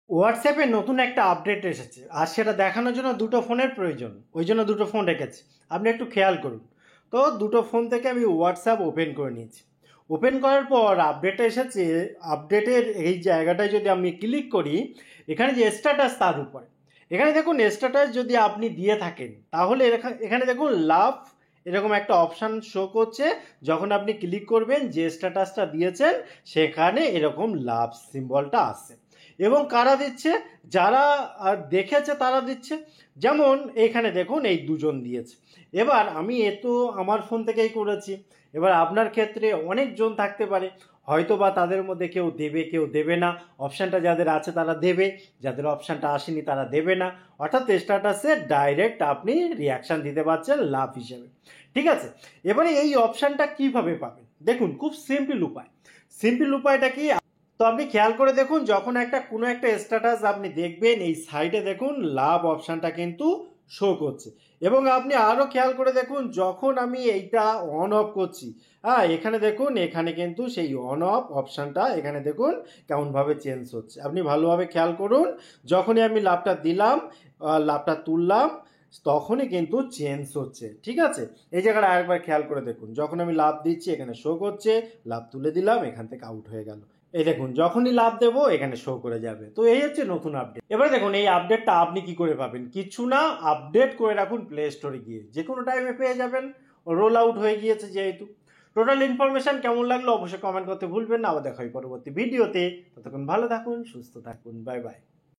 হোয়াটসঅ্যাপে নতুন একটা আপডেট এসেছে আর সেটা দেখানোর জন্য দুটো ফোনের প্রয়োজন, ওই জন্য দুটো ফোন রেখেছি। আপনি একটু খেয়াল করুন। তো দুটো ফোন থেকে আমি হোয়াটসঅ্যাপ ওপেন করে নিয়েছি। ওপেন করার পর আপডেট এসেছে। আপডেটের এই জায়গাটায় যদি আমি ক্লিক করি, এখানে যে স্ট্যাটাস তার উপরে, এখানে দেখুন স্ট্যাটাস যদি আপনি দিয়ে থাকেন তাহলে এখানে দেখুন লাভ এরকম একটা অপশান শো করছে। যখন আপনি ক্লিক করবেন যে স্ট্যাটাসটা দিয়েছেন সেখানে এরকম লাভ সিম্বলটা আসছে। এবং কারা দিচ্ছে? যারা দেখেছে তারা দিচ্ছে। যেমন এখানে দেখুন এই দুজন দিয়েছে। এবার আমি এ তো আমার ফোন থেকেই করেছি। এবার আপনার ক্ষেত্রে অনেকজন থাকতে পারে, হয়তো বা তাদের মধ্যে কেউ দেবে কেউ দেবে না। অপশানটা যাদের আছে তারা দেবে, যাদের অপশানটা আসেনি তারা দেবে না। অর্থাৎ স্ট্যাটাসে ডাইরেক্ট আপনি রিয়াকশান দিতে পারছেন লাভ হিসেবে। ঠিক আছে, এবারে এই অপশানটা কিভাবে পাবেন দেখুন, খুব সিম্পল উপায়। সিম্পল উপায়টা কি? তো আপনি খেয়াল করে দেখুন, যখন কোনো একটা স্ট্যাটাস আপনি দেখবেন এই সাইডে দেখুন লাভ অপশানটা কিন্তু শো করছে। এবং আপনি আরও খেয়াল করে দেখুন, যখন আমি এইটা অন অফ করছি, হ্যাঁ এখানে দেখুন, এখানে কিন্তু সেই অন অফ অপশানটা এখানে দেখুন কেমনভাবে চেঞ্জ হচ্ছে। আপনি ভালোভাবে খেয়াল করুন, যখনই আমি লাভটা দিলাম, লাভটা তুললাম, তখনই কিন্তু চেঞ্জ হচ্ছে। ঠিক আছে, এই জায়গাটা আরেকবার খেয়াল করে দেখুন, যখন আমি লাভ দিচ্ছি এখানে শো করছে, লাভ তুলে দিলাম এখান থেকে আউট হয়ে গেল। এই দেখুন, যখনই লাভ দেবো এখানে শো করে যাবে। তো এই হচ্ছে নতুন আপডেট। এবারে দেখুন এই আপডেটটা আপনি কি করে পাবেন? কিছু না, আপডেট করে রাখুন প্লে স্টোরে গিয়ে, যে কোনো টাইমে পেয়ে যাবেন। রোল আউট হয়ে গিয়েছে যেহেতু। টোটাল ইনফরমেশন কেমন লাগলো অবশ্যই কমেন্ট করতে ভুলবেন না। আবার দেখা হয় পরবর্তী ভিডিওতে। ততক্ষণ ভালো থাকুন, সুস্থ থাকুন, বাই বাই।